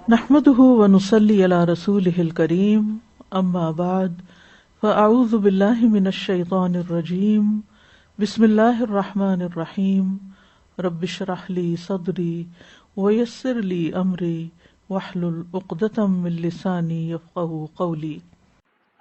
نحمده ونصلي على رسوله الكريم اما بعد فاعوذ بالله من الشيطان الرجيم بسم الله الرحمن الرحيم رب اشرح لي صدري ويسر لي امري واحلل عقدة من لساني يفقهوا قولي۔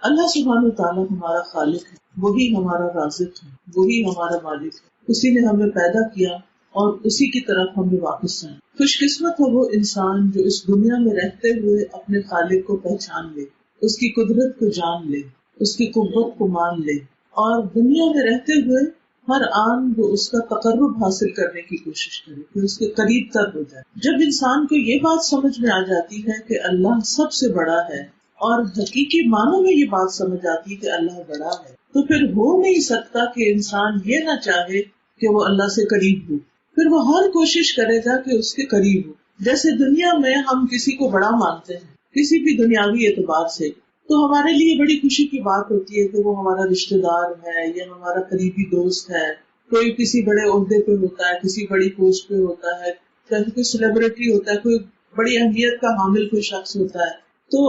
اللہ سبحانہ وتعالی ہمارا خالق ہے، وہی ہمارا رازق ہے، وہی ہمارا مالک ہے، اسی نے ہمیں پیدا کیا اور اسی کی طرف ہمیں واپس آئے۔ خوش قسمت ہے وہ انسان جو اس دنیا میں رہتے ہوئے اپنے خالق کو پہچان لے، اس کی قدرت کو جان لے، اس کی قوت کو مان لے، اور دنیا میں رہتے ہوئے ہر آن وہ اس کا تقرب حاصل کرنے کی کوشش کرے، کہ اس کے قریب تر ہو جائے۔ جب انسان کو یہ بات سمجھ میں آ جاتی ہے کہ اللہ سب سے بڑا ہے اور حقیقی معنوں میں یہ بات سمجھ آتی کہ اللہ بڑا ہے، تو پھر ہو نہیں سکتا کہ انسان یہ نہ چاہے کہ وہ اللہ سے قریب ہو، پھر وہ ہر کوشش کرے گا کہ اس کے قریب ہو۔ جیسے دنیا میں ہم کسی کو بڑا مانتے ہیں کسی بھی دنیاوی اعتبار سے، تو ہمارے لیے بڑی خوشی کی بات ہوتی ہے کہ وہ ہمارا رشتہ دار ہے یا ہمارا قریبی دوست ہے، کوئی کسی بڑے عہدے پہ ہوتا ہے، کسی بڑی پوسٹ پہ ہوتا ہے، کوئی سیلیبریٹی ہوتا ہے، کوئی بڑی اہمیت کا حامل کوئی شخص ہوتا ہے، تو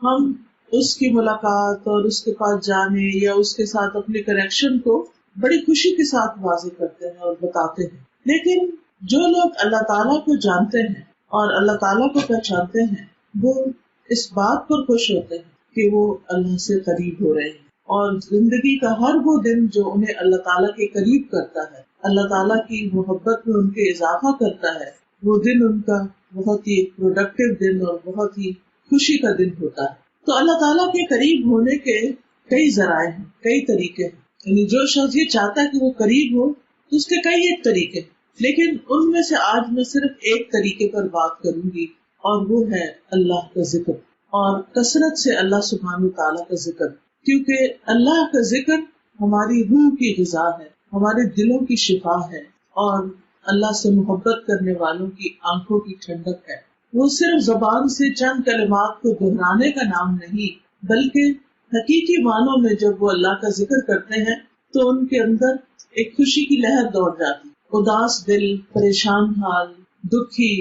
ہم اس کی ملاقات اور اس کے پاس جانے یا اس کے ساتھ اپنے کنیکشن کو بڑی خوشی کے ساتھ واضح کرتے ہیں اور بتاتے ہیں۔ لیکن جو لوگ اللہ تعالیٰ کو جانتے ہیں اور اللہ تعالیٰ کو پہچانتے ہیں، وہ اس بات پر خوش ہوتے ہیں کہ وہ اللہ سے قریب ہو رہے ہیں، اور زندگی کا ہر وہ دن جو انہیں اللہ تعالیٰ کے قریب کرتا ہے، اللہ تعالیٰ کی محبت میں ان کے اضافہ کرتا ہے، وہ دن ان کا بہت ہی پروڈکٹیو دن اور بہت ہی خوشی کا دن ہوتا ہے۔ تو اللہ تعالیٰ کے قریب ہونے کے کئی ذرائع ہیں، کئی طریقے ہیں، یعنی جو شخص یہ چاہتا ہے کہ وہ قریب ہو تو اس کے کئی ایک طریقے، لیکن ان میں سے آج میں صرف ایک طریقے پر بات کروں گی، اور وہ ہے اللہ کا ذکر، اور کثرت سے اللہ سبحانہ تعالیٰ کا ذکر، کیونکہ اللہ کا ذکر ہماری روح کی غذا ہے، ہمارے دلوں کی شفا ہے، اور اللہ سے محبت کرنے والوں کی آنکھوں کی ٹھنڈک ہے۔ وہ صرف زبان سے چند کلمات کو دہرانے کا نام نہیں، بلکہ حقیقی معنوں میں جب وہ اللہ کا ذکر کرتے ہیں تو ان کے اندر ایک خوشی کی لہر دوڑ جاتی، اداس دل، پریشان حال، دکھی،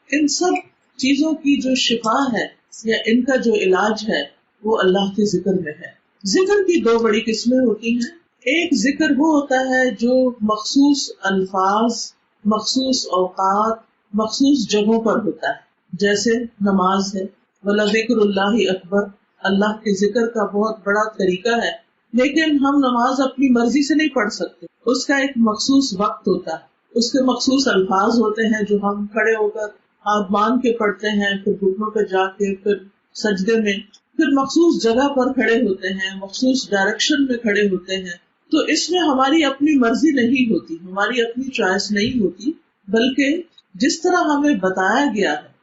ان سب چیزوں کی جو شفا ہے یا ان کا جو علاج ہے وہ اللہ کے ذکر میں ہے۔ ذکر کی دو بڑی قسمیں ہوتی ہیں۔ ایک ذکر وہ ہوتا ہے جو مخصوص الفاظ، مخصوص اوقات، مخصوص جگہوں پر ہوتا ہے، جیسے نماز ہے، وَلَذِكْرُ اللَّهِ أَكْبَرُ، اللہ کے ذکر کا بہت بڑا طریقہ ہے، لیکن ہم نماز اپنی مرضی سے نہیں پڑھ سکتے، اس کا ایک مخصوص وقت ہوتا ہے، اس کے مخصوص الفاظ ہوتے ہیں جو ہم کھڑے ہو کر ہاتھ باندھ کے پڑھتے ہیں، پھر گھٹنوں پہ جا کے، پھر سجدے میں، پھر مخصوص جگہ پر کھڑے ہوتے ہیں، مخصوص ڈائریکشن میں کھڑے ہوتے ہیں۔ تو اس میں ہماری اپنی مرضی نہیں ہوتی، ہماری اپنی چوائس نہیں ہوتی، بلکہ جس طرح ہمیں بتایا گیا ہے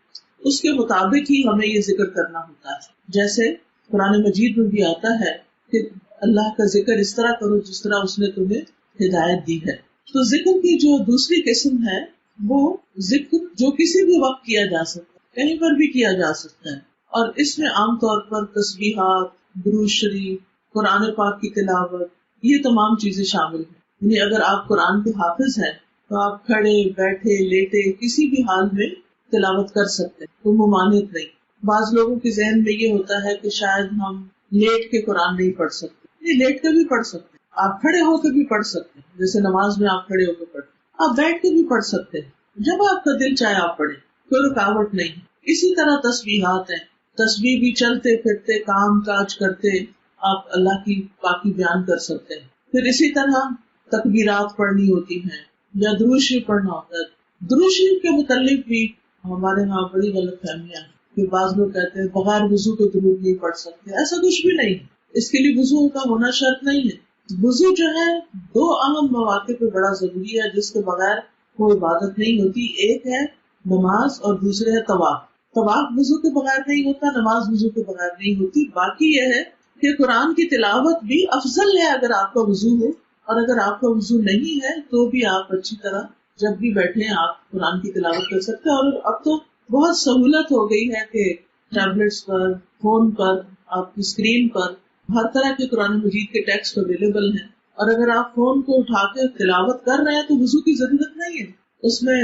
اس کے مطابق ہی ہمیں یہ ذکر کرنا ہوتا ہے۔ جیسے قرآن مجید میں بھی آتا ہے کہ اللہ کا ذکر اس طرح کرو جس طرح اس نے تمہیں ہدایت دی ہے۔ تو ذکر کی جو دوسری قسم ہے وہ ذکر جو کسی بھی وقت کیا جا سکتا ہے، کہیں پر بھی کیا جا سکتا ہے، اور اس میں عام طور پر تسبیحات، درود شریف، قرآن پاک کی تلاوت، یہ تمام چیزیں شامل ہیں۔ یعنی اگر آپ قرآن کے حافظ ہیں تو آپ کھڑے، بیٹھے، لیٹے، کسی بھی حال میں تلاوت کر سکتے ہیں، کوئی ممانعت نہیں۔ بعض لوگوں کے ذہن میں یہ ہوتا ہے کہ شاید ہم لیٹ کے قرآن نہیں پڑھ سکتے، نہیں، لیٹ کے بھی پڑھ سکتے، آپ کھڑے ہو کے بھی پڑھ سکتے ہیں، جیسے نماز میں آپ کھڑے ہو کے پڑھتے ہیں، آپ بیٹھ کے بھی پڑھ سکتے ہیں، جب آپ کا دل چاہے آپ پڑھیں، کوئی رکاوٹ نہیں۔ اسی طرح تسبیحات ہیں، تسبیح بھی چلتے پھرتے، کام کاج کرتے آپ اللہ کی پاکی بیان کر سکتے ہیں۔ پھر اسی طرح تکبیرات پڑھنی ہوتی ہیں یا درود شریف پڑھنا ہوتا ہے۔ درود شریف کے متعلق بھی ہمارے ہاں بڑی غلط فہمیاں ہیں کہ بعض لوگ کہتے ہیں بغیر وضو کے درود نہیں پڑھ سکتے، ایسا کچھ بھی نہیں ہے، اس کے لیے وضو کا ہونا شرط نہیں ہے۔ وضو جو ہے دو اہم مواقع پہ بڑا ضروری ہے جس کے بغیر کوئی عبادت نہیں ہوتی، ایک ہے نماز اور دوسرے ہے طواف۔ طواف وضو کے بغیر نہیں ہوتا، نماز وضو کے بغیر نہیں ہوتی۔ باقی یہ ہے کہ قرآن کی تلاوت بھی افضل ہے اگر آپ کا وضو ہو، اور اگر آپ کا وضو نہیں ہے تو بھی آپ اچھی طرح جب بھی بیٹھے آپ قرآن کی تلاوت کر سکتے ہیں۔ اور اب تو بہت سہولت ہو گئی ہے کہ ٹیبلٹس پر، فون پر، آپ کی اسکرین پر ہر طرح کے قرآن مجید کے ٹیکسٹ اویلیبل ہیں، اور اگر آپ فون کو اٹھا کے تلاوت کر رہے ہیں تو وضو کی ضرورت نہیں ہے۔ اس میں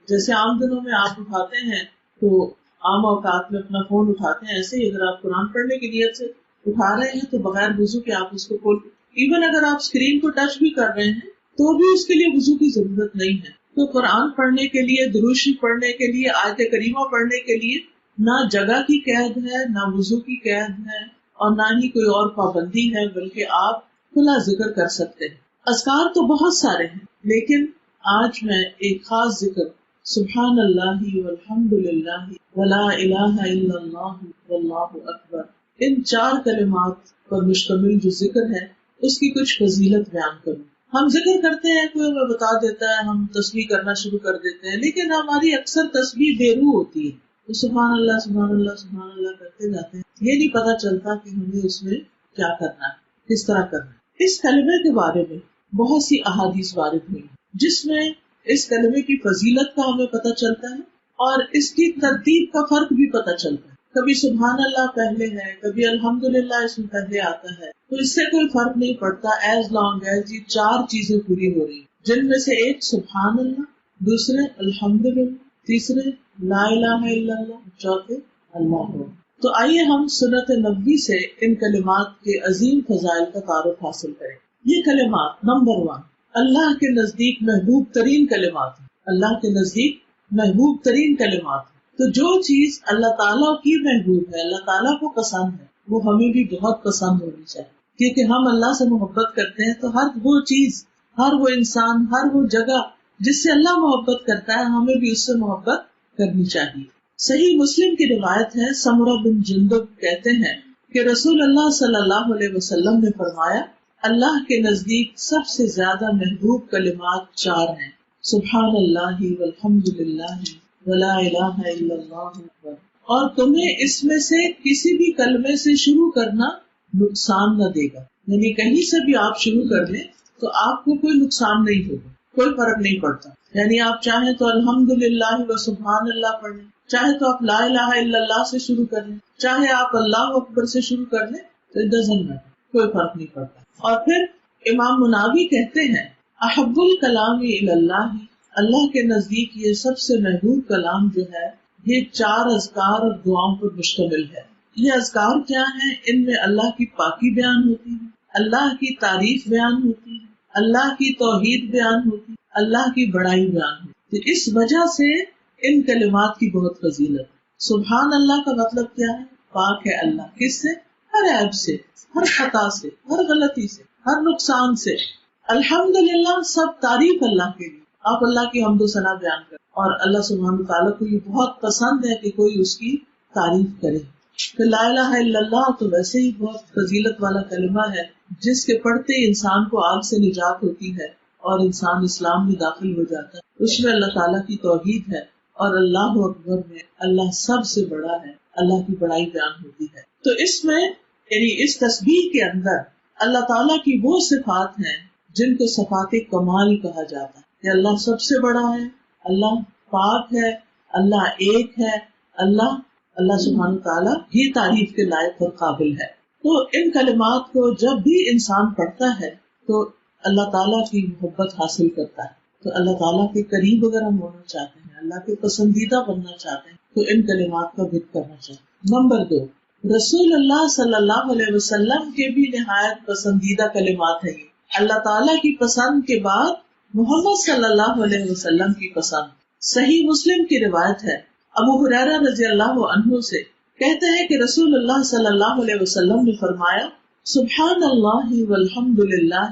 جیسے عام دنوں میں آپ اٹھاتے ہیں تو عام اوقات میں اپنا فون اٹھاتے ہیں ایسے ہی، اگر آپ قرآن پڑھنے کی نیت سے اٹھا رہے ہیں تو بغیر وضو کے آپ اس کو کھول، ایون اگر آپ اسکرین کو ٹچ بھی کر رہے ہیں تو بھی اس کے لیے وضو کی ضرورت نہیں ہے. تو قرآن پڑھنے کے لیے، درود شریف پڑھنے کے لیے، آیت کریمہ پڑھنے کے لیے نہ جگہ کی قید ہے، نہ وضو کی قید ہے، اور نہ ہی کوئی اور پابندی ہے، بلکہ آپ کھلا ذکر کر سکتے ہیں. اذکار تو بہت سارے ہیں، لیکن آج میں ایک خاص ذکر سبحان اللہ والحمد للہ ولا الہ الا اللہ واللہ اکبر، ان 4 کلمات پر مشتمل جو ذکر ہے اس کی کچھ فضیلت بیان کروں. ہم ذکر کرتے ہیں، کوئی ہمیں بتا دیتا ہے، ہم تسبیح کرنا شروع کر دیتے ہیں، لیکن ہماری اکثر تسبیح بے روح ہوتی ہے. تو سبحان اللہ سبحان اللہ سبحان اللہ کرتے جاتے ہیں، یہ نہیں پتا چلتا کہ ہمیں اس میں کیا کرنا ہے، کس طرح کرنا ہے. اس کلمے کے بارے میں بہت سی احادیث وارد ہوئی جس میں اس کلمے کی فضیلت کا ہمیں پتہ چلتا ہے اور اس کی ترتیب کا فرق بھی پتہ چلتا ہے. کبھی سبحان اللہ پہلے ہے، کبھی الحمدللہ اس میں پہلے آتا ہے، تو اس سے کوئی فرق نہیں پڑتا ایز لانگ ایز یہ 4 چیزیں پوری ہو رہی، جن میں سے ایک سبحان اللہ، دوسرے الحمدللہ، تیسرے لا الہ الا اللہ، چوتھے اللہ ہو. تو آئیے ہم سنت نبوی سے ان کلمات کے عظیم فضائل کا تعارف حاصل کریں. یہ کلمات نمبر 1 اللہ کے نزدیک محبوب ترین کلمات ہیں. اللہ کے نزدیک محبوب ترین کلمات ہیں. تو جو چیز اللہ تعالیٰ کی محبوب ہے، اللہ تعالیٰ کو پسند ہے، وہ ہمیں بھی بہت پسند ہونی چاہیے. کیونکہ ہم اللہ سے محبت کرتے ہیں تو ہر وہ چیز، ہر وہ انسان، ہر وہ جگہ جس سے اللہ محبت کرتا ہے ہمیں بھی اس سے محبت کرنی چاہیے. صحیح مسلم کی روایت ہے، سمرہ بن جندب کہتے ہیں کہ رسول اللہ صلی اللہ علیہ وسلم نے فرمایا اللہ کے نزدیک سب سے زیادہ محبوب کلمات 4 ہیں، سبحان اللہ والحمد للہ ولا الہ الا اللہ، اور تمہیں اس میں سے کسی بھی کلمے سے شروع کرنا نقصان نہ دے گا. یعنی کہیں سے بھی آپ شروع کر لیں تو آپ کو کوئی نقصان نہیں ہوگا، کوئی فرق نہیں پڑتا. یعنی آپ چاہیں تو الحمدللہ و سبحان اللہ پڑھ لیں، چاہے تو آپ لا الہ الا اللہ سے شروع کر لیں، چاہے آپ اللہ اکبر سے شروع کر لیں، تو اٹ ڈزنٹ میٹر، کوئی فرق نہیں پڑتا. اور پھر امام مناوی کہتے ہیں احب الکلام الی اللہ، اللہ کے نزدیک یہ سب سے محبوب کلام جو ہے یہ 4 اذکار اور دعاؤں پر مشتمل ہے. یہ اذکار کیا ہیں؟ ان میں اللہ کی پاکی بیان ہوتی ہے، اللہ کی تعریف بیان ہوتی ہے، اللہ کی توحید بیان ہوتی ہے، اللہ کی بڑائی بیان ہوتی ہے. تو اس وجہ سے ان کلمات کی بہت فضیلت. سبحان اللہ کا مطلب کیا ہے؟ پاک ہے اللہ، کس سے؟ ہر عیب سے، ہر خطا سے، ہر غلطی سے، ہر نقصان سے. الحمدللہ سب تعریف اللہ کے لیے، آپ اللہ کی حمد و ثنا بیان کریں، اور اللہ سبحانہ تعالیٰ کو یہ بہت پسند ہے کہ کوئی اس کی تعریف کرے. تو لا الہ الا اللہ تو ویسے ہی بہت فضیلت والا کلمہ ہے جس کے پڑھتے ہی انسان کو آگ سے نجات ہوتی ہے اور انسان اسلام میں داخل ہو جاتا ہے. اس میں اللہ تعالیٰ کی توحید ہے اور اللہ اکبر میں اللہ سب سے بڑا ہے، اللہ کی بڑائی بیان ہوتی ہے. تو اس میں یعنی اس تسبیح کے اندر اللہ تعالیٰ کی وہ صفات ہیں جن کو صفات کمال کہا جاتا ہے کہ اللہ سب سے بڑا ہے، اللہ پاک ہے، اللہ ایک ہے، اللہ سبحانہ تعالیٰ ہی تعریف کے لائق اور قابل ہے. تو ان کلمات کو جب بھی انسان پڑھتا ہے تو اللہ تعالیٰ کی محبت حاصل کرتا ہے. تو اللہ تعالیٰ کے قریب اگر ہم ہونا چاہتے ہیں، اللہ کے پسندیدہ بننا چاہتے ہیں، تو ان کلمات کا ذکر کرنا چاہتے ہیں. نمبر 2 رسول اللہ صلی اللہ علیہ وسلم کے بھی نہایت پسندیدہ کلمات ہیں. اللہ تعالیٰ کی پسند کے بعد محمد صلی اللہ علیہ وسلم کی پسند. صحیح مسلم کی روایت ہے، ابو ہریرہ رضی اللہ عنہ سے کہتے ہیں کہ رسول اللہ صلی اللہ علیہ وسلم نے فرمایا سبحان اللہ والحمد للہ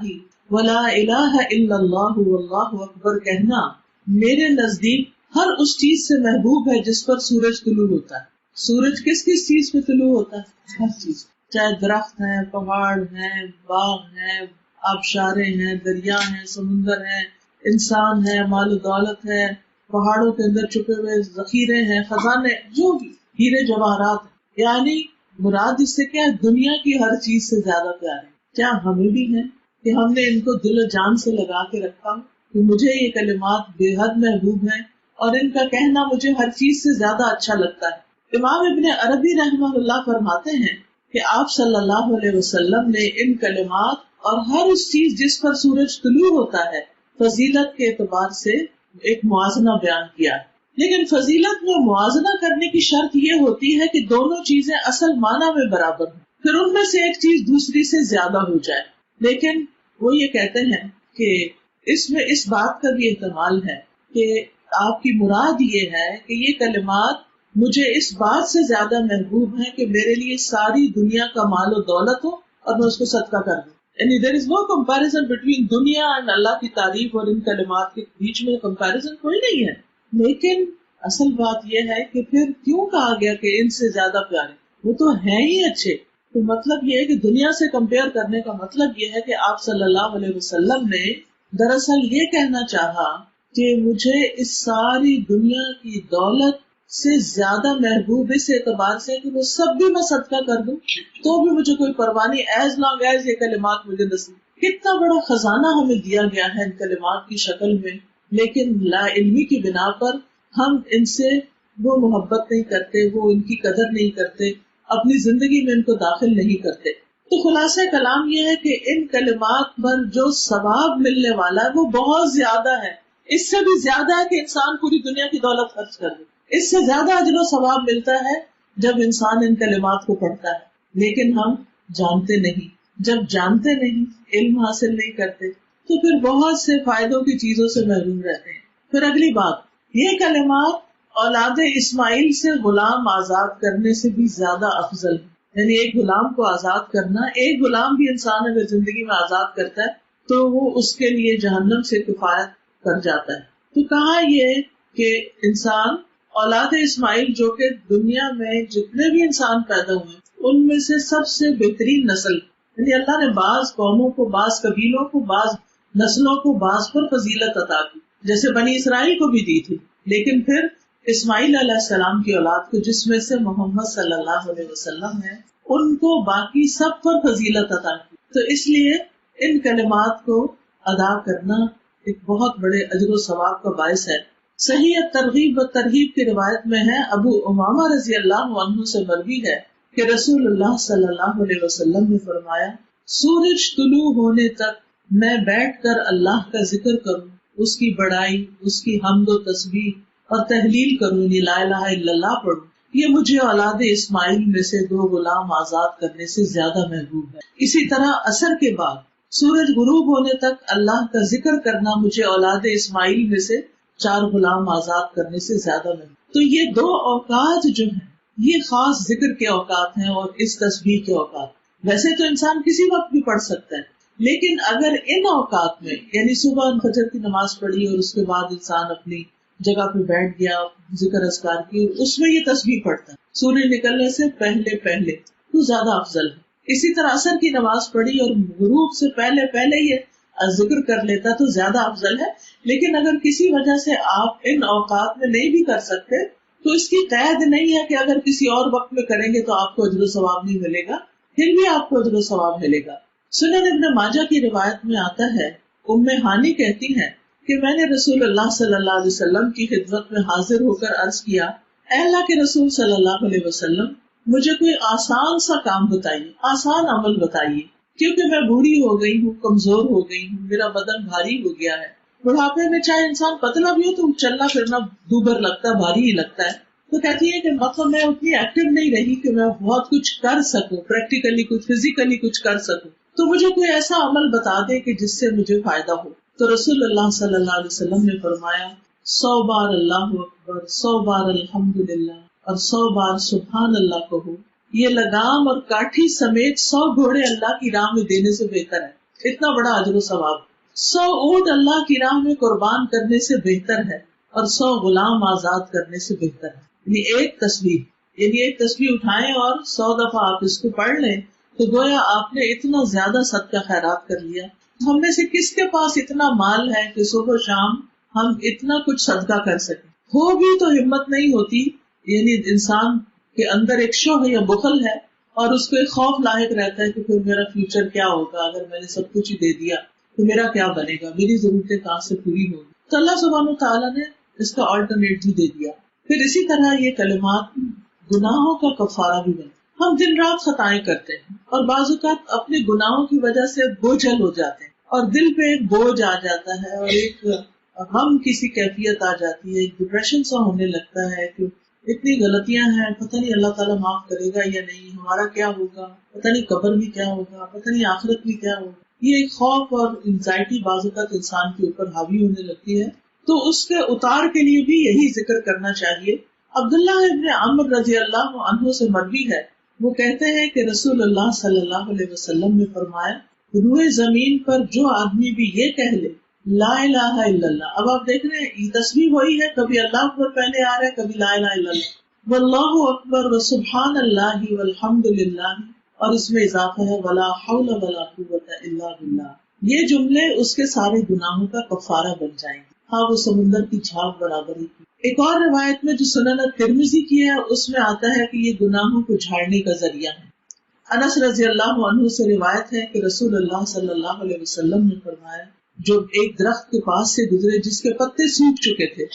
ولا الہ الا اللہ واللہ اکبر کہنا میرے نزدیک ہر اس چیز سے محبوب ہے جس پر سورج طلوع ہوتا ہے. سورج کس کس چیز پہ طلوع ہوتا ہے؟ ہر چیز، چاہے درخت ہیں، پہاڑ ہیں، باغ ہیں، آبشاریں ہیں، دریا ہیں، سمندر ہیں، انسان ہے، مال و دولت ہے، پہاڑوں کے اندر چھپے ہوئے ذخیرے ہیں، خزانے، جو بھی ہیرے جواہرات ہیں. یعنی مراد اس سے کیا ہے؟ دنیا کی ہر چیز سے زیادہ پیارے. کیا ہمیں بھی ہیں کہ ہم نے ان کو دل و جان سے لگا کے رکھا کہ مجھے یہ کلمات بے حد محبوب ہیں اور ان کا کہنا مجھے ہر چیز سے زیادہ اچھا لگتا ہے. امام ابن عربی رحمہ اللہ فرماتے ہیں کہ آپ صلی اللہ علیہ وسلم نے ان کلمات اور ہر اس چیز جس پر سورج طلوع ہوتا ہے فضیلت کے اعتبار سے ایک موازنہ بیان کیا. لیکن فضیلت میں موازنہ کرنے کی شرط یہ ہوتی ہے کہ دونوں چیزیں اصل معنی میں برابر ہوں، پھر ان میں سے ایک چیز دوسری سے زیادہ ہو جائے. لیکن وہ یہ کہتے ہیں کہ اس میں اس بات کا بھی احتمال ہے کہ آپ کی مراد یہ ہے کہ یہ کلمات مجھے اس بات سے زیادہ محبوب ہیں کہ میرے لیے ساری دنیا کا مال و دولت ہو اور میں اس کو صدقہ کر دوں. یعنی دیر از نو کمپیریزن بٹوین دنیا اینڈ اللہ کی تعریف، اور ان کلمات کے بیچ میں کمپیریزن کوئی نہیں ہے. لیکن اصل بات یہ ہے کہ پھر کیوں کہا گیا کہ ان سے زیادہ پیارے؟ وہ تو ہیں ہی اچھے. تو مطلب یہ ہے کہ دنیا سے کمپیئر کرنے کا مطلب یہ ہے کہ آپ صلی اللہ علیہ وسلم نے دراصل یہ کہنا چاہا کہ مجھے اس ساری دنیا کی دولت سے زیادہ محبوب اس اعتبار سے کہ وہ سب بھی میں صدقہ کر دوں تو بھی مجھے کوئی پرواہ نہیں، ایز لانگ ایز یہ کلمات مجھے نصیب. کتنا بڑا خزانہ ہمیں دیا گیا ہے ان کلمات کی شکل میں، لیکن لا علمی کی بنا پر ہم ان سے وہ محبت نہیں کرتے، وہ ان کی قدر نہیں کرتے، اپنی زندگی میں ان کو داخل نہیں کرتے. تو خلاصہ کلام یہ ہے کہ ان کلمات پر جو ثواب ملنے والا ہے وہ بہت زیادہ ہے. اس سے بھی زیادہ ہے کہ انسان پوری دنیا کی دولت خرچ کر دے. اس سے زیادہ اجر و ثواب ملتا ہے جب انسان ان کلمات کو پڑھتا ہے. لیکن ہم جانتے نہیں، جب جانتے نہیں، علم حاصل نہیں کرتے تو پھر بہت سے فائدوں کی چیزوں سے محروم رہتے ہیں. پھر اگلی بات، یہ کلمات اولاد اسماعیل سے غلام آزاد کرنے سے بھی زیادہ افضل ہے. یعنی ایک غلام کو آزاد کرنا، ایک غلام بھی انسان اگر زندگی میں آزاد کرتا ہے تو وہ اس کے لیے جہنم سے کفایت کر جاتا ہے. تو کہا یہ کہ انسان اولاد اسماعیل جو کہ دنیا میں جتنے بھی انسان پیدا ہوئے ان میں سے سب سے بہترین نسل، یعنی اللہ نے بعض قوموں کو، بعض قبیلوں کو، بعض نسلوں کو بعض پر فضیلت عطا کی، جیسے بنی اسرائیل کو بھی دی تھی. لیکن پھر اسماعیل علیہ السلام کی اولاد کو، جس میں سے محمد صلی اللہ علیہ وسلم ہے، ان کو باقی سب پر فضیلت عطا کی. تو اس لیے ان کلمات کو ادا کرنا ایک بہت بڑے اجر و ثواب کا باعث ہے. صحیح ترغیب و ترہیب کی روایت میں ہے، ابو امامہ رضی اللہ عنہ سے مروی ہے کہ رسول اللہ صلی اللہ علیہ وسلم نے فرمایا، سورج طلوع ہونے تک میں بیٹھ کر اللہ کا ذکر کروں، اس کی بڑائی، اس کی حمد و تسبیح اور تحلیل کروں، یعنی لا الہ الا اللہ پڑھوں، یہ مجھے اولاد اسماعیل میں سے 2 غلام آزاد کرنے سے زیادہ محبوب ہے. اسی طرح عصر کے بعد سورج غروب ہونے تک اللہ کا ذکر کرنا مجھے اولاد اسماعیل میں سے 4 غلام آزاد کرنے سے زیادہ محبوب. تو یہ 2 اوقات جو ہیں یہ خاص ذکر کے اوقات ہیں اور اس تسبیح کے اوقات. ویسے تو انسان کسی وقت بھی پڑھ سکتا ہے، لیکن اگر ان اوقات میں، یعنی صبح فجر کی نماز پڑھی اور اس کے بعد انسان اپنی جگہ پہ بیٹھ گیا، ذکر اذکار کی، اس میں یہ تسبیح پڑھتا ہے سورج نکلنے سے پہلے تو زیادہ افضل ہے. اسی طرح عصر کی نماز پڑھی اور غروب سے پہلے یہ ذکر کر لیتا تو زیادہ افضل ہے. لیکن اگر کسی وجہ سے آپ ان اوقات میں نہیں بھی کر سکتے تو اس کی قید نہیں ہے کہ اگر کسی اور وقت میں کریں گے تو آپ کو اجر و ثواب نہیں ملے گا، پھر بھی آپ کو اجر و ثواب ملے گا. سنن ابن ماجہ کی روایت میں آتا ہے، ام ہانی کہتی ہیں کہ میں نے رسول اللہ صلی اللہ علیہ وسلم کی خدمت میں حاضر ہو کر عرض کیا، اے اللہ کے رسول صلی اللہ علیہ وسلم، مجھے کوئی آسان سا کام بتائیے، آسان عمل بتائیے، کیونکہ میں بوڑھی ہو گئی ہوں، کمزور ہو گئی ہوں، میرا بدن بھاری ہو گیا ہے. بڑھاپے میں چاہے انسان پتلا بھی ہو تو چلنا پھرنا دوبر لگتا ہے، بھاری ہی لگتا ہے. تو کہتی ہے کہ مطلب میں اتنی ایکٹیو نہیں رہی کہ میں بہت کچھ کر سکوں، پریکٹیکلی کچھ، فزیکلی کچھ کر سکوں، تو مجھے کوئی ایسا عمل بتا دے کہ جس سے مجھے فائدہ ہو. تو رسول اللہ صلی اللہ علیہ وسلم نے فرمایا، 100 بار اللہ اکبر، 100 بار الحمدللہ اور 100 بار سبحان اللہ کہو. یہ لگام اور کاٹھی سمیت 100 گھوڑے اللہ کی راہ میں دینے سے بہتر ہے. اتنا بڑا اجر و ثواب. 100 اونٹ اللہ کی راہ میں قربان کرنے سے بہتر ہے اور 100 غلام آزاد کرنے سے بہتر ہے. یعنی ایک تسبیح اٹھائیں اور 100 دفعہ آپ اس کو پڑھ لیں تو گویا آپ نے اتنا زیادہ صدقہ خیرات کر لیا. ہم میں سے کس کے پاس اتنا مال ہے کہ صبح و شام ہم اتنا کچھ صدقہ کر سکیں؟ ہو بھی تو ہمت نہیں ہوتی. یعنی انسان کے اندر ایک شوق یا بخل ہے اور اس کو ایک خوف لاحق رہتا ہے کہ پھر میرا فیوچر کیا ہوگا، اگر میں نے سب کچھ ہی دے دیا تو میرا کیا بنے گا، میری ضرورتیں کہاں سے پوری ہوگی. تو اللہ سبحانہ وتعالیٰ نے اس کا آلٹرنیٹ بھی دے دیا. پھر اسی طرح یہ کلمات گناہوں کا کفارہ بھی بنے. ہم دن رات خطائیں کرتے ہیں اور بعض اوقات اپنے گناہوں کی وجہ سے بوجھل ہو جاتے ہیں اور دل پہ ایک بوجھ آ جاتا ہے اور ایک غم کسی کیفیت آ جاتی ہے، ڈپریشن سا ہونے لگتا ہے کہ اتنی غلطیاں ہیں، پتہ نہیں اللہ تعالیٰ معاف کرے گا یا نہیں، ہمارا کیا ہوگا، پتہ نہیں قبر میں کیا ہوگا، پتہ نہیں آخرت میں کیا ہوگا. یہ ایک خوف اور انزائٹی بعض اوقات انسان کے اوپر حاوی ہونے لگتی ہے. تو اس کے اتار کے لیے بھی یہی ذکر کرنا چاہیے. عبداللہ ابن عمر رضی اللہ عنہ سے مروی ہے، وہ کہتے ہیں کہ رسول اللہ صلی اللہ علیہ وسلم نے فرمایا، روئے زمین پر جو آدمی بھی یہ کہہ لے لا الہ الا اللہ. اب آپ دیکھ رہے ہیں یہ تصویر وہی ہے، کبھی اللہ اکبر پہلے آ رہا ہے، کبھی لا الہ الا اللہ، واللہ اکبر وسبحان اللہ والحمد للہ، اور اس میں اضافہ ہے ولا حول ولا قوت الا باللہ. یہ جملے اس کے سارے گناہوں کا کفارہ بن جائیں گے، ہاں وہ سمندر کی جھاگ برابر ہی. ایک اور روایت میں جو سنن ترمذی کی ہے اس میں آتا ہے کہ یہ گناہوں کو جھاڑنے کا ذریعہ ہے. انس رضی اللہ عنہ سے روایت ہے کہ رسول اللہ صلی اللہ علیہ وسلم نے فرمایا، جو ایک درخت کے پاس سے گزرے جس کے پتے سوکھ چکے تھے،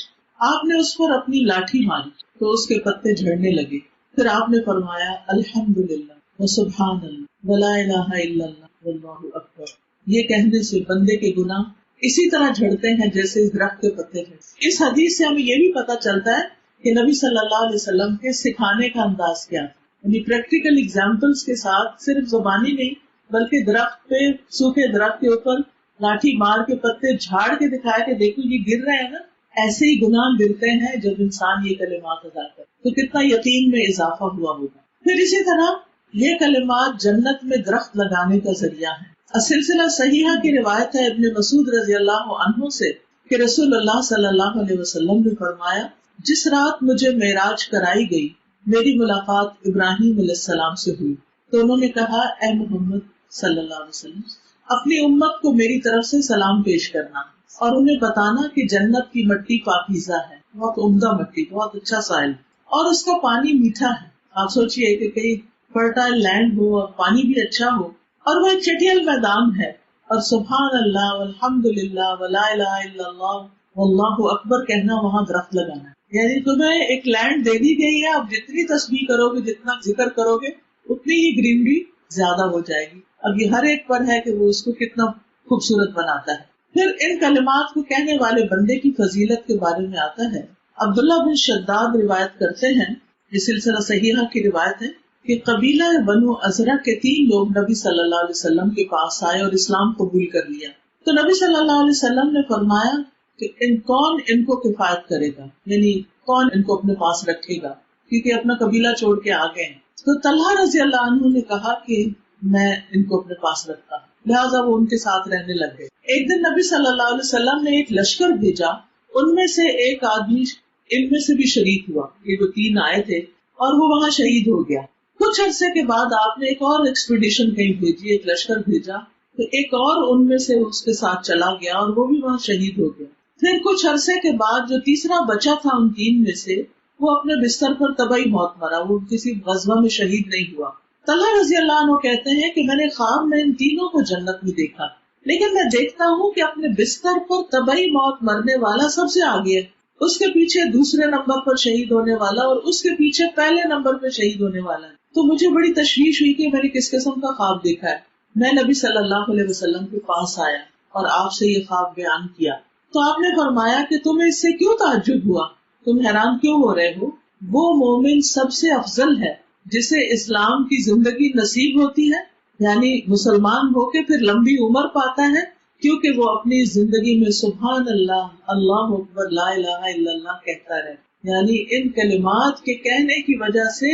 آپ نے اس پر اپنی لاٹھی ماری تو اس کے پتے جھڑنے لگے. پھر آپ نے فرمایا الحمدللہ وسبحان اللہ ولا الہ الا اللہ واللہ اکبر. یہ کہنے سے بندے کے گناہ اسی طرح جھڑتے ہیں جیسے اس درخت کے پتے جھڑتے. اس حدیث سے ہمیں یہ بھی پتہ چلتا ہے کہ نبی صلی اللہ علیہ وسلم کے سکھانے کا انداز کیا تھا، یعنی پریکٹیکل اگزامپلس کے ساتھ، صرف زبانی نہیں بلکہ درخت پہ، سوکھے درخت کے اوپر لاٹھی مار کے پتے جھاڑ کے دکھایا کہ دیکھو یہ گر رہے ہیں نا، ایسے ہی گناہ گرتے ہیں جب انسان یہ کلمات ادا کرے تو کتنا یقین میں اضافہ ہوا ہوگا. پھر اسی طرح یہ کلمات جنت میں درخت لگانے کا ذریعہ ہے. سلسلہ صحیحہ کی روایت ہے ابن مسعود رضی اللہ عنہ سے کہ رسول اللہ صلی اللہ علیہ وسلم نے فرمایا، جس رات مجھے معراج کرائی گئی میری ملاقات ابراہیم علیہ السلام سے ہوئی تو انہوں نے کہا، اے محمد صلی اللہ علیہ وسلم، اپنی امت کو میری طرف سے سلام پیش کرنا اور انہیں بتانا کہ جنت کی مٹی پاکیزہ ہے، بہت عمدہ مٹی، بہت اچھا سائل، اور اس کا پانی میٹھا ہے. آپ سوچئے کہ کئی فرٹائل لینڈ ہو اور پانی بھی اچھا ہو اور وہ ایک چٹیل میدان ہے، اور سبحان اللہ والحمد للہ ولا الہ الا اللہ واللہ اکبر کہنا وہاں درخت لگانا ہے. یعنی تمہیں ایک لینڈ دے دی گئی ہے، اب جتنی تسبیح کرو گے، جتنا ذکر کرو گے، اتنی ہی گرینری زیادہ ہو جائے گی. اب یہ ہر ایک پر ہے کہ وہ اس کو کتنا خوبصورت بناتا ہے. پھر ان کلمات کو کہنے والے بندے کی فضیلت کے بارے میں آتا ہے. عبداللہ بن شداد روایت کرتے ہیں، یہ سلسلہ صحیحہ کی روایت ہے، کہ قبیلہ بنو ازرع کے 3 لوگ نبی صلی اللہ علیہ وسلم کے پاس آئے اور اسلام قبول کر لیا. تو نبی صلی اللہ علیہ وسلم نے فرمایا کہ کون ان کو کفایت کرے گا، یعنی کون ان کو اپنے پاس رکھے گا، کیونکہ اپنا قبیلہ چھوڑ کے آ گئے ہیں. تو طلحہ رضی اللہ عنہ نے کہا کہ میں ان کو اپنے پاس رکھتا ہوں، لہٰذا وہ ان کے ساتھ رہنے لگ گئے. ایک دن نبی صلی اللہ علیہ وسلم نے ایک لشکر بھیجا، ان میں سے ایک آدمی ان میں سے بھی شریک ہوا، یہ جو 3 آئے تھے، اور وہ وہاں شہید ہو گیا. کچھ عرصے کے بعد آپ نے ایک اور ایکسپیڈیشن کہیں بھیجی، ایک لشکر بھیجا، تو ایک اور ان میں سے اس کے ساتھ چلا گیا اور وہ بھی وہاں شہید ہو گیا. پھر کچھ عرصے کے بعد جو تیسرا بچا تھا ان 3 میں سے، وہ اپنے بستر پر طبعی موت مرا، وہ کسی غزوہ میں شہید نہیں ہوا. طلحہ رضی اللہ عنہ کہتے ہیں کہ میں نے خواب میں ان تینوں کو جنت میں دیکھا، لیکن میں دیکھتا ہوں کہ اپنے بستر پر طبعی موت مرنے والا سب سے آگے ہے، اس کے پیچھے دوسرے نمبر پر شہید ہونے والا اور اس کے پیچھے پہلے نمبر پر شہید ہونے والا ہے. تو مجھے بڑی تشویش ہوئی کہ میں نے کس قسم کا خواب دیکھا ہے. میں نبی صلی اللہ علیہ وسلم کے پاس آیا اور آپ سے یہ خواب بیان کیا تو آپ نے فرمایا کہ تمہیں اس سے کیوں تعجب ہوا، تم حیران کیوں ہو رہے ہو؟ وہ مومن سب سے افضل ہے جسے اسلام کی زندگی نصیب ہوتی ہے، یعنی مسلمان ہو کے پھر لمبی عمر پاتا ہے، کیونکہ وہ اپنی زندگی میں سبحان اللہ، اللہ اکبر، لا الہ الا اللہ کہتا رہے. یعنی ان کلمات کے کہنے کی وجہ سے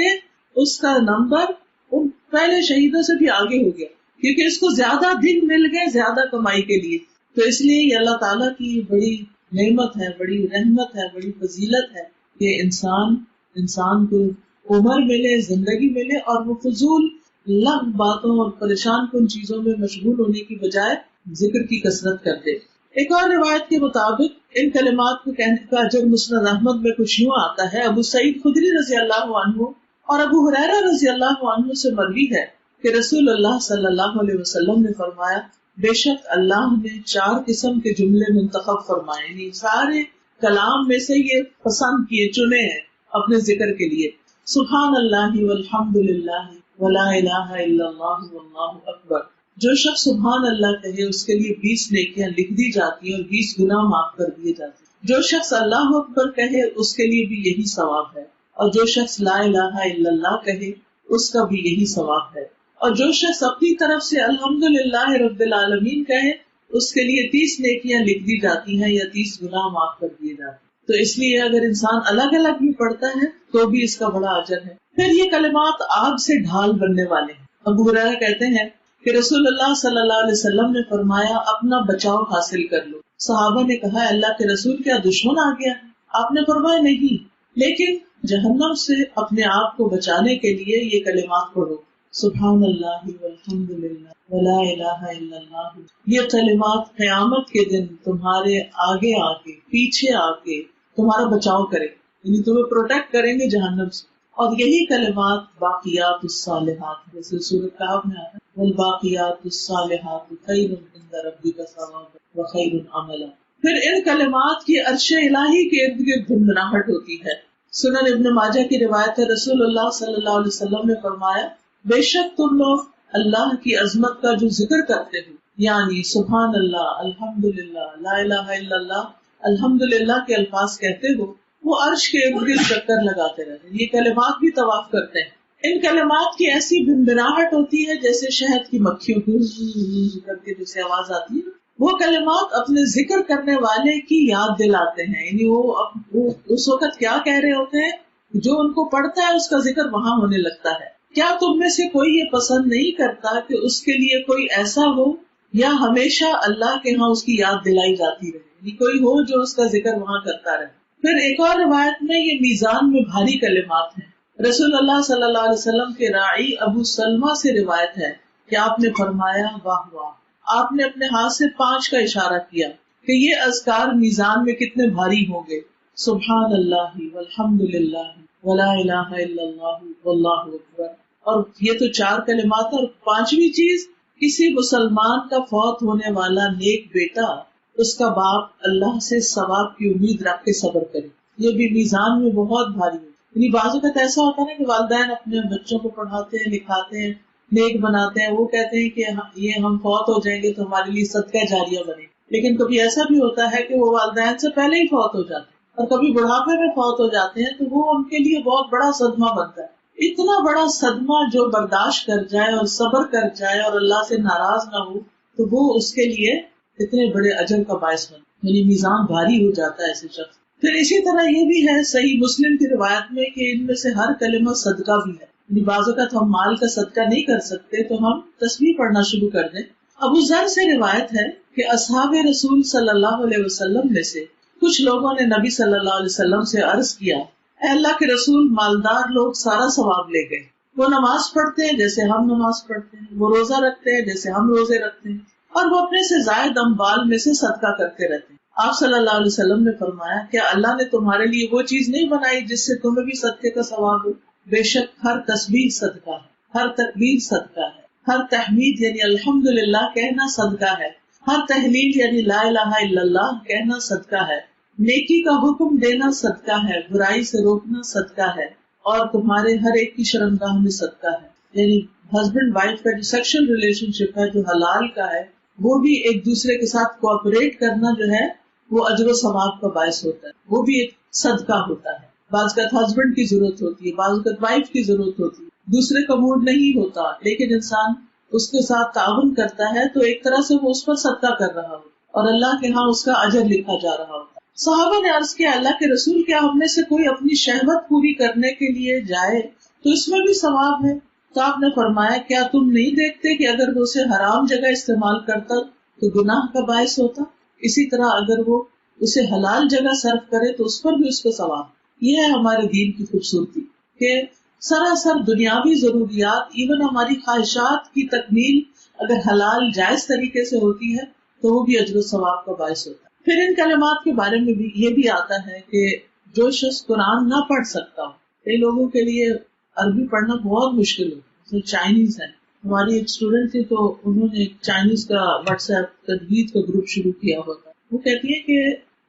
اس کا نمبر ان پہلے شہیدوں سے بھی آگے ہو گیا، کیونکہ اس کو زیادہ دن مل گئے زیادہ کمائی کے لیے. تو اس لیے یہ اللہ تعالیٰ کی بڑی نعمت ہے، بڑی رحمت ہے، بڑی فضیلت ہے کہ انسان کو عمر ملے، زندگی ملے، اور وہ فضول لغو باتوں اور پریشان کن چیزوں میں مشغول ہونے کی بجائے ذکر کی کثرت کر دے. ایک اور روایت کے مطابق ان کلمات کو کہنے کا اجر مسند احمد میں کچھ یوں آتا ہے. ابو سعید خدری رضی اللہ عنہ اور ابو ہریرہ رضی اللہ عنہ سے مروی ہے کہ رسول اللہ صلی اللہ علیہ وسلم نے فرمایا، بے شک اللہ نے 4 قسم کے جملے منتخب فرمائے، یعنی سارے کلام میں سے یہ پسند کیے، چنے ہیں اپنے ذکر کے لیے. سبحان اللہ والحمد للہ ولا الہ الا اللہ واللہ اکبر. جو شخص سبحان اللہ کہے اس کے لیے 20 نیکیاں لکھ دی جاتی ہیں اور 20 گناہ معاف کر دیے جاتے ہیں. جو شخص اللہ اکبر کہے اس کے لیے بھی یہی ثواب ہے, اور جو شخص لا الہ الا اللہ کہے اس کا بھی یہی ثواب ہے, اور جو شخص اپنی طرف سے الحمدللہ رب العالمین کہے اس کے لیے 30 نیکیاں لکھ دی جاتی ہیں یا 30 گناہ معاف کر دیے جاتے ہیں. تو اس لیے اگر انسان الگ الگ بھی پڑھتا ہے تو بھی اس کا بڑا اجر ہے. پھر یہ کلمات آگ سے ڈھال بننے والے ہیں. ابو ہریرہ کہتے ہیں کہ رسول اللہ صلی اللہ علیہ وسلم نے فرمایا اپنا بچاؤ حاصل کر لو. صحابہ نے کہا اللہ کے رسول کیا دشمن آ گیا ہے؟ آپ نے فرمایا نہیں, لیکن جہنم سے اپنے آپ کو بچانے کے لیے یہ کلمات پڑھو, سبحان اللہ والحمد للہ ولا الہ الا اللہ. یہ کلمات قیامت کے دن تمہارے آگے آ کے پیچھے آ کے تمہارا بچاؤ کریں, یعنی تمہیں پروٹیکٹ کریں گے جہنم سے. اور یہی کلمات باقیات الصالحات, جیسے سورۃ کہف میں آتا ہے والباقیات الصالحات خیر عند ربک ثوابا وخیر عملا. پھر ان کلمات کی عرش الہی کے ارد گرد گھنگھناہٹ ہوتی ہے. سنن ابن ماجہ کی روایت ہے, رسول اللہ صلی اللہ علیہ وسلم نے فرمایا بے شک تم لوگ اللہ کی عظمت کا جو ذکر کرتے ہو, یعنی سبحان اللہ, الحمدللہ, لا الہ الا اللہ, الحمدللہ کے الفاظ کہتے ہو, وہ عرش کے ارد گرد چکر لگاتے رہتے ہیں. یہ کلمات بھی طواف کرتے ہیں. ان کلمات کی ایسی بھنبھناہٹ ہوتی ہے جیسے شہد کی مکھیوں کی کر کے جیسے آواز آتی ہے. وہ کلمات اپنے ذکر کرنے والے کی یاد دلاتے ہیں, یعنی وہ اس وقت کیا کہہ رہے ہوتے ہیں, جو ان کو پڑھتا ہے اس کا ذکر وہاں ہونے لگتا ہے. کیا تم میں سے کوئی یہ پسند نہیں کرتا کہ اس کے لیے کوئی ایسا ہو یا ہمیشہ اللہ کے ہاں اس کی یاد دلائی جاتی رہے, یعنی کوئی ہو جو اس کا ذکر وہاں کرتا رہے. پھر ایک اور روایت میں یہ میزان میں بھاری کلمات ہیں. رسول اللہ صلی اللہ علیہ وسلم کے راعی ابو سلمہ سے روایت ہے کہ آپ نے فرمایا واہ واہ, آپ نے اپنے ہاتھ سے 5 کا اشارہ کیا کہ یہ اذکار میزان میں کتنے بھاری ہوں گے, سبحان اللہ والحمد للہ ولا الہ الا اللہ واللہ اکبر. اور یہ تو 4 کلمات, اور 5ویں چیز کسی مسلمان کا فوت ہونے والا نیک بیٹا اس کا باپ اللہ سے ثواب کی امید رکھ کے صبر کرے, یہ بھی میزان میں بہت بھاری ہے. یعنی بعض اوقات ایسا ہوتا ہے نا کہ والدین اپنے بچوں کو پڑھاتے ہیں, لکھاتے ہیں, نیک بناتے ہیں, وہ کہتے ہیں کہ یہ ہم فوت ہو جائیں گے تو ہمارے لیے صدقہ جاریہ بنے, لیکن کبھی ایسا بھی ہوتا ہے کہ وہ والدین سے پہلے ہی فوت ہو جاتے ہیں اور کبھی بڑھاپے میں فوت ہو جاتے ہیں, تو وہ ان کے لیے بہت بڑا صدمہ بنتا ہے. اتنا بڑا صدمہ جو برداشت کر جائے اور صبر کر جائے اور اللہ سے ناراض نہ ہو, تو وہ اس کے لیے اتنے بڑے اجر کا باعث بن, یعنی میزان بھاری ہو جاتا ہے ایسے شخص. پھر اسی طرح یہ بھی ہے صحیح مسلم کی روایت میں کہ ان میں سے ہر کلمہ صدقہ بھی ہے. یعنی بعض اوقات ہم مال کا صدقہ نہیں کر سکتے تو ہم تسبیح پڑھنا شروع کر دیں. ابو ذر سے روایت ہے کہ اصحاب رسول صلی اللہ علیہ وسلم میں سے کچھ لوگوں نے نبی صلی اللہ علیہ وسلم سے عرض کیا, اے اللہ کے رسول, مالدار لوگ سارا ثواب لے گئے, وہ نماز پڑھتے ہیں جیسے ہم نماز پڑھتے ہیں, وہ روزہ رکھتے ہیں جیسے ہم روزے رکھتے ہیں, اور وہ اپنے سے زائد اموال میں سے صدقہ کرتے رہتے ہیں. آپ صلی اللہ علیہ وسلم نے فرمایا کیا اللہ نے تمہارے لیے وہ چیز نہیں بنائی جس سے تمہیں بھی صدقے کا ثواب ہو؟ بے شک ہر تسبیح صدقہ ہے, ہر تکبیر صدقہ ہے, ہر تحمید یعنی الحمدللہ کہنا صدقہ ہے, ہر تحلیل یعنی لا الہ الا اللہ کہنا صدقہ ہے, نیکی کا حکم دینا صدقہ ہے, برائی سے روکنا صدقہ ہے, اور تمہارے ہر ایک کی شرمگاہ میں صدقہ ہے. یعنی ہسبینڈ وائف کا جو سیکشل ریلیشن شپ ہے جو حلال کا ہے, وہ بھی ایک دوسرے کے ساتھ کوآپریٹ کرنا جو ہے وہ اجر و ثواب کا باعث ہوتا ہے, وہ بھی ایک صدقہ ہوتا ہے. بعض اوقات ہسبینڈ کی ضرورت ہوتی ہے, بعض اوقات وائف کی ضرورت ہوتی ہے, دوسرے کا موڈ نہیں ہوتا لیکن انسان اس کے ساتھ تعاون کرتا ہے تو ایک طرح سے وہ اس پر صدقہ کر رہا ہو اور اللہ کے ہاں اس کا اجر لکھا جا رہا ہوتا ہے. صحابہ نے عرض کیا اللہ کے رسول, کیا ہم میں سے کوئی اپنی شہوت پوری کرنے کے لیے جائے تو اس میں بھی ثواب ہے؟ تو آپ نے فرمایا کیا تم نہیں دیکھتے کہ اگر وہ اسے حرام جگہ استعمال کرتا تو گناہ کا باعث ہوتا, اسی طرح اگر وہ اسے حلال جگہ صرف کرے تو اس پر بھی اس کو ثواب. یہ ہے ہمارے دین کی خوبصورتی کہ سراسر دنیاوی ضروریات, ایون ہماری خواہشات کی تکمیل اگر حلال جائز طریقے سے ہوتی ہے تو وہ بھی اجر و ثواب کا باعث ہوتا ہے. پھر ان کلمات کے بارے میں بھی یہ بھی آتا ہے کہ جو شخص قرآن نہ پڑھ سکتا ہو, کئی لوگوں کے لیے عربی پڑھنا بہت مشکل ہوتا ہے, چائنیز ہے. ہماری ایک اسٹوڈینٹ تھی تو انہوں نے چائنیز کا واٹس ایپ تجوید کا گروپ شروع کیا ہوا تھا. وہ کہتی ہے کہ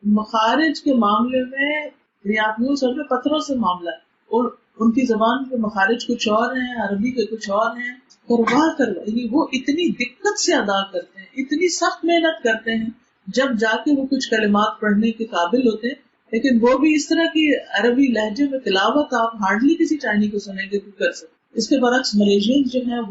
مخارج کے معاملے میں ریاضیوں سب میں پتھروں سے معاملہ ہے, اور ان کی زبان کے مخارج کچھ اور ہیں، عربی کے کچھ اور ہیں، یعنی وہ اتنی دقت سے ادا کرتے ہیں، اتنی سخت محنت کرتے ہیں، جب جا کے وہ کچھ کلمات پڑھنے کے قابل ہوتے ہیں، لیکن وہ بھی اس طرح کی عربی لہجے میں تلاوت آپ ہارڈلی کسی چائنی کو سنیں گے کر سکتے. اس کے برعکس ملیشین جو ہیں